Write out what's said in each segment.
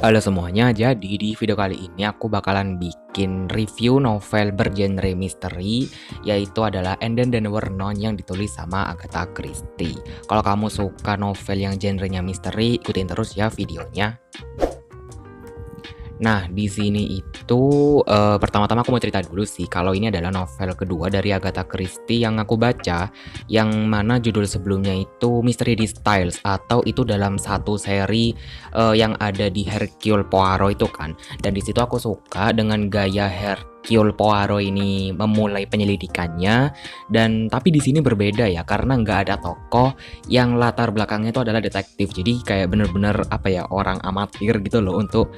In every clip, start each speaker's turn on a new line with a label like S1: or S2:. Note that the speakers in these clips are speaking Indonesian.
S1: Halo semuanya, jadi di video kali ini aku bakalan bikin review novel bergenre misteri, yaitu adalah And Then There Were None yang ditulis sama Agatha Christie. Kalau kamu suka novel yang genrenya misteri, ikutin terus ya videonya. Nah, di sini itu pertama-tama aku mau cerita dulu sih kalau ini adalah novel kedua dari Agatha Christie yang aku baca, yang mana judul sebelumnya itu Mystery di Styles atau itu dalam satu seri yang ada di Hercule Poirot itu kan. Dan di situ aku suka dengan gaya Hercule Poirot ini memulai penyelidikannya, dan tapi di sini berbeda ya karena nggak ada tokoh yang latar belakangnya itu adalah detektif. Jadi kayak bener-bener apa ya, orang amatir gitu loh untuk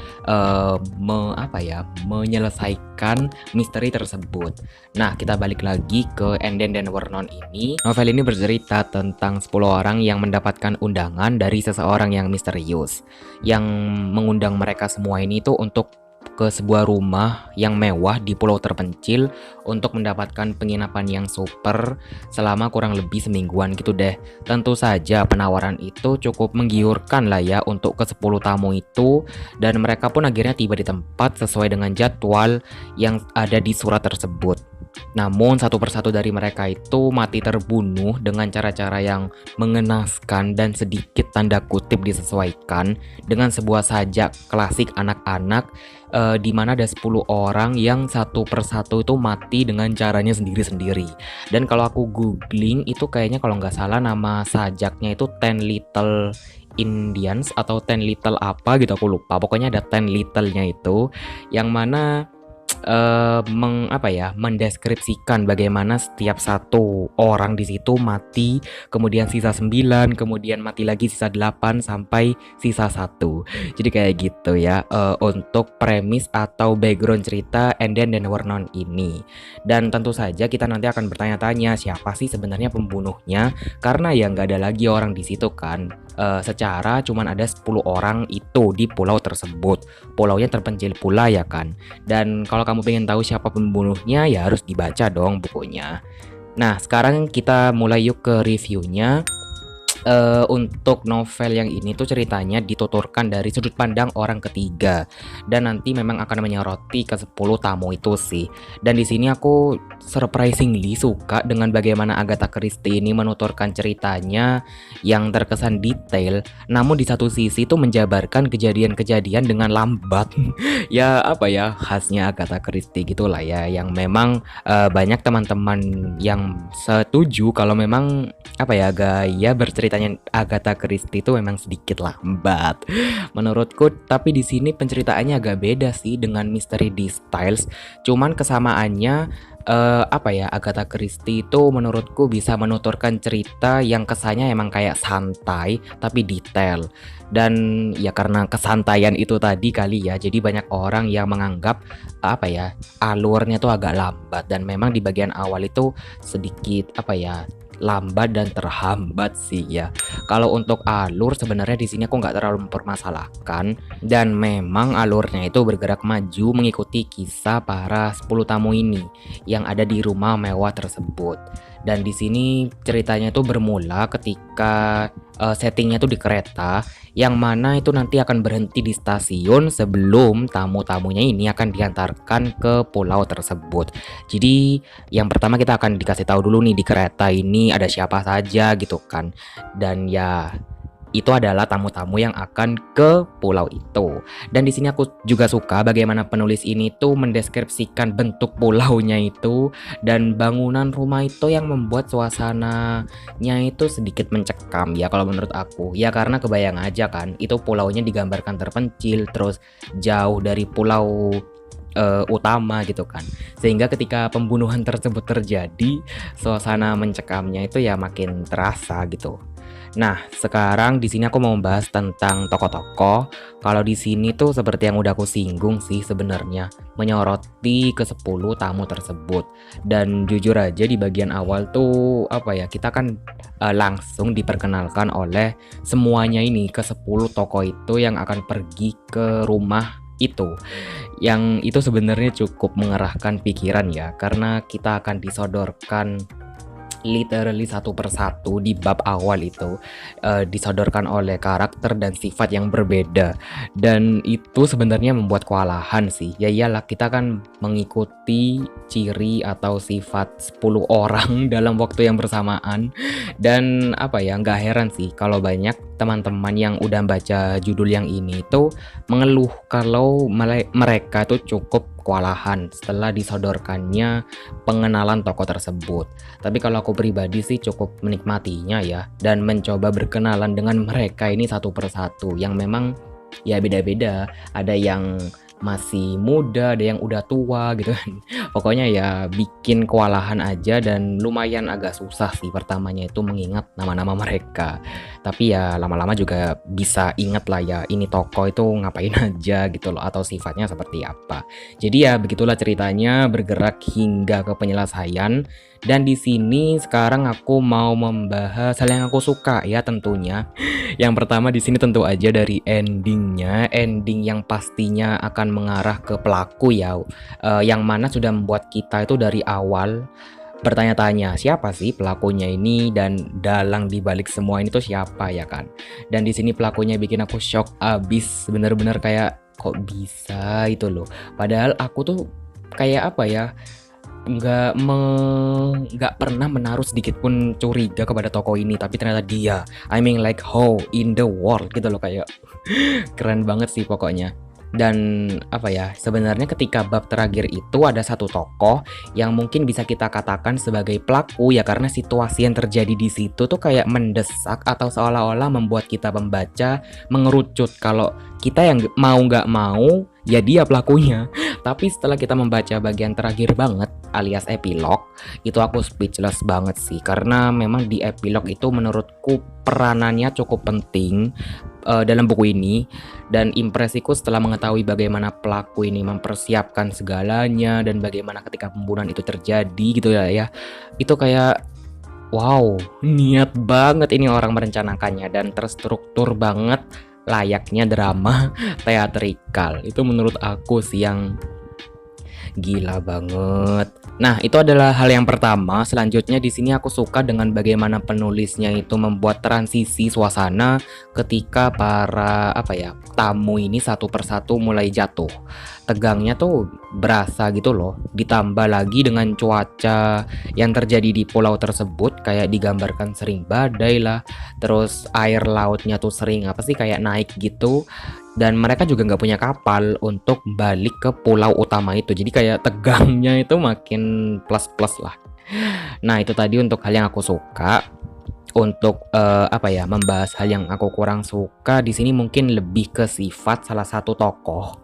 S1: menyelesaikan misteri tersebut. Nah, kita balik lagi ke And Then There Were None ini. Novel ini bercerita tentang 10 orang yang mendapatkan undangan dari seseorang yang misterius, yang mengundang mereka semua ini tuh untuk ke sebuah rumah yang mewah di pulau terpencil untuk mendapatkan penginapan yang super selama kurang lebih semingguan gitu deh. Tentu saja penawaran itu cukup menggiurkan lah ya untuk ke-10 tamu itu, dan mereka pun akhirnya tiba di tempat sesuai dengan jadwal yang ada di surat tersebut. Namun satu persatu dari mereka itu mati terbunuh dengan cara-cara yang mengenaskan dan sedikit tanda kutip disesuaikan dengan sebuah sajak klasik anak-anak, di mana ada 10 orang yang satu persatu itu mati dengan caranya sendiri-sendiri. Dan kalau aku googling itu kayaknya kalau nggak salah nama sajaknya itu Ten Little Indians atau Ten Little apa gitu, aku lupa. Pokoknya ada Ten Little-nya itu yang mana mendeskripsikan bagaimana setiap satu orang di situ mati, kemudian sisa 9, kemudian mati lagi sisa 8 sampai sisa 1. Jadi kayak gitu ya untuk premis atau background cerita And Then There Were None ini. Dan tentu saja kita nanti akan bertanya-tanya siapa sih sebenarnya pembunuhnya, karena ya nggak ada lagi orang di situ kan. Secara cuman ada 10 orang itu di pulau tersebut. Pulaunya terpencil pula ya kan. Dan kalau kamu pengen tahu siapa pembunuhnya ya harus dibaca dong bukunya. Nah, sekarang kita mulai yuk ke reviewnya. Untuk novel yang ini tuh ceritanya dituturkan dari sudut pandang orang ketiga, dan nanti memang akan menyoroti ke 10 tamu itu sih. Dan di sini aku surprisingly suka dengan bagaimana Agatha Christie ini menuturkan ceritanya yang terkesan detail, namun di satu sisi tuh menjabarkan kejadian-kejadian dengan lambat. Ya apa ya, khasnya Agatha Christie gitulah ya, yang memang banyak teman-teman yang setuju kalau memang apa ya, gaya berceritanya Agatha Christie itu memang sedikit lambat menurutku. Tapi di sini penceritaannya agak beda sih dengan Mystery di Styles. Cuman kesamaannya Agatha Christie itu menurutku bisa menuturkan cerita yang kesannya emang kayak santai tapi detail. Dan ya karena kesantaian itu tadi kali ya, jadi banyak orang yang menganggap alurnya tuh agak lambat, dan memang di bagian awal itu sedikit lambat dan terhambat sih ya. Kalau untuk alur sebenarnya di sini aku nggak terlalu mempermasalahkan, dan memang alurnya itu bergerak maju mengikuti kisah para 10 tamu ini yang ada di rumah mewah tersebut. Dan di sini ceritanya itu bermula ketika settingnya itu di kereta, yang mana itu nanti akan berhenti di stasiun sebelum tamu-tamunya ini akan diantarkan ke pulau tersebut. Jadi yang pertama kita akan dikasih tahu dulu nih di kereta ini ada siapa saja gitu kan. Dan ya itu adalah tamu-tamu yang akan ke pulau itu. Dan di sini aku juga suka bagaimana penulis ini tuh mendeskripsikan bentuk pulaunya itu dan bangunan rumah itu yang membuat suasananya itu sedikit mencekam ya kalau menurut aku. Ya karena kebayang aja kan, itu pulaunya digambarkan terpencil terus jauh dari pulau utama gitu kan, sehingga ketika pembunuhan tersebut terjadi suasana mencekamnya itu ya makin terasa gitu. Nah, sekarang di sini aku mau membahas tentang tokoh-tokoh. Kalau di sini tuh seperti yang udah aku singgung sih sebenarnya, menyoroti ke 10 tamu tersebut. Dan jujur aja di bagian awal tuh kita kan langsung diperkenalkan oleh semuanya ini ke 10 tokoh itu yang akan pergi ke rumah itu, yang itu sebenarnya cukup mengerahkan pikiran ya, karena kita akan disodorkan literally satu persatu di bab awal itu disodorkan oleh karakter dan sifat yang berbeda, dan itu sebenarnya membuat kewalahan sih. Ya iyalah, kita kan mengikuti ciri atau sifat 10 orang dalam waktu yang bersamaan, dan apa ya, nggak heran sih kalau banyak teman-teman yang udah baca judul yang ini tuh mengeluh kalau mereka tuh cukup kewalahan setelah disodorkannya pengenalan tokoh tersebut. Tapi kalau aku pribadi sih cukup menikmatinya ya, dan mencoba berkenalan dengan mereka ini satu persatu, yang memang ya beda-beda. Ada yang masih muda, ada yang udah tua gitu kan. Pokoknya ya bikin kewalahan aja, dan lumayan agak susah sih pertamanya itu mengingat nama-nama mereka. Tapi ya lama-lama juga bisa inget lah ya, ini tokoh itu ngapain aja gitu loh, atau sifatnya seperti apa. Jadi ya begitulah ceritanya, bergerak hingga ke penyelesaian. Dan di sini sekarang aku mau membahas hal yang aku suka ya tentunya. Yang pertama di sini tentu aja dari endingnya, ending yang pastinya akan mengarah ke pelaku ya, yang mana sudah membuat kita itu dari awal bertanya-tanya siapa sih pelakunya ini, dan dalang dibalik semua ini tuh siapa ya kan. Dan di sini pelakunya bikin aku shock abis, bener-bener kayak kok bisa itu loh. Padahal aku tuh kayak apa ya, nggak pernah menaruh sedikit pun curiga kepada tokoh ini, tapi ternyata dia, I mean like how in the world gitu loh, kayak keren banget sih pokoknya. Dan apa ya, sebenarnya ketika bab terakhir itu ada satu tokoh yang mungkin bisa kita katakan sebagai pelaku ya, karena situasi yang terjadi di situ tuh kayak mendesak atau seolah-olah membuat kita membaca mengerucut kalau kita yang mau nggak mau ya dia pelakunya. Tapi setelah kita membaca bagian terakhir banget alias epilog, itu aku speechless banget sih, karena memang di epilog itu menurutku peranannya cukup penting dalam buku ini. Dan impresiku setelah mengetahui bagaimana pelaku ini mempersiapkan segalanya dan bagaimana ketika pembunuhan itu terjadi gitu ya, itu kayak wow, niat banget ini orang merencanakannya, dan terstruktur banget layaknya drama teatrikal. Itu menurut aku sih yang gila banget. Nah, itu adalah hal yang pertama. Selanjutnya di sini aku suka dengan bagaimana penulisnya itu membuat transisi suasana ketika para tamu ini satu persatu mulai jatuh. Tegangnya tuh berasa gitu loh. Ditambah lagi dengan cuaca yang terjadi di pulau tersebut, kayak digambarkan sering badai lah. Terus air lautnya tuh sering kayak naik gitu. Dan mereka juga nggak punya kapal untuk balik ke pulau utama itu. Jadi kayak tegangnya itu makin plus-plus lah. Nah, itu tadi untuk hal yang aku suka. Untuk membahas hal yang aku kurang suka di sini mungkin lebih ke sifat salah satu tokoh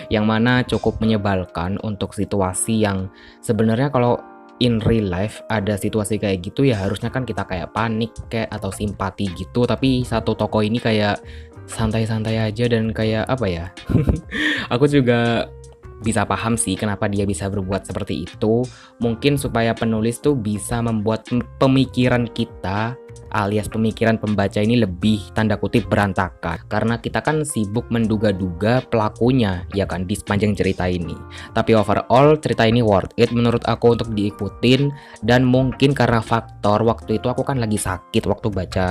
S1: yang mana cukup menyebalkan untuk situasi yang sebenarnya kalau in real life ada situasi kayak gitu ya harusnya kan kita kayak panik kayak atau simpati gitu, tapi satu tokoh ini kayak santai-santai aja, dan kayak aku juga bisa paham sih kenapa dia bisa berbuat seperti itu. Mungkin supaya penulis tuh bisa membuat pemikiran kita alias pemikiran pembaca ini lebih tanda kutip berantakan, karena kita kan sibuk menduga-duga pelakunya ya kan di sepanjang cerita ini. Tapi overall cerita ini worth it menurut aku untuk diikutin, dan mungkin karena faktor waktu itu aku kan lagi sakit waktu baca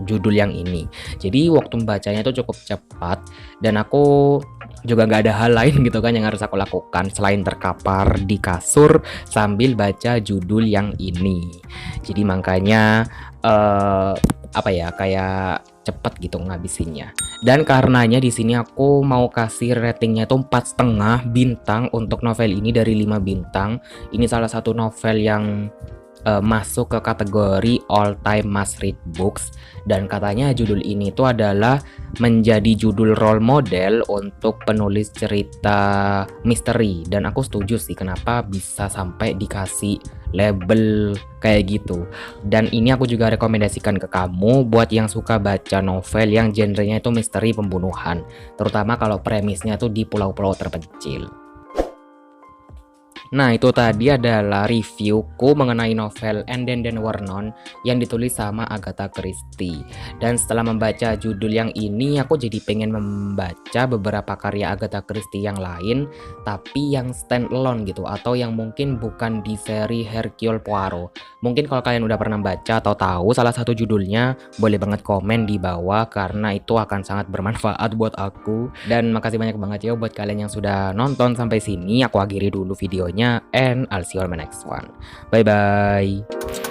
S1: judul yang ini. Jadi waktu membacanya itu cukup cepat, dan aku juga nggak ada hal lain gitu kan yang harus aku lakukan selain terkapar di kasur sambil baca judul yang ini. Jadi makanya kayak cepet gitu ngabisinnya. Dan karenanya di sini aku mau kasih ratingnya itu 4,5 bintang untuk novel ini dari 5 bintang. Ini salah satu novel yang masuk ke kategori all time must read books, dan katanya judul ini tuh adalah menjadi judul role model untuk penulis cerita misteri, dan aku setuju sih kenapa bisa sampai dikasih label kayak gitu. Dan ini aku juga rekomendasikan ke kamu buat yang suka baca novel yang genrenya itu misteri pembunuhan, terutama kalau premisnya tuh di pulau-pulau terpencil. Nah, itu tadi adalah reviewku mengenai novel And Then Vernon yang ditulis sama Agatha Christie. Dan setelah membaca judul yang ini, aku jadi pengen membaca beberapa karya Agatha Christie yang lain, tapi yang stand alone gitu, atau yang mungkin bukan di seri Hercule Poirot. Mungkin kalau kalian udah pernah baca atau tahu salah satu judulnya, boleh banget komen di bawah karena itu akan sangat bermanfaat buat aku. Dan makasih banyak banget ya buat kalian yang sudah nonton sampai sini. Aku akhiri dulu videonya and I'll see you on my next one. Bye bye.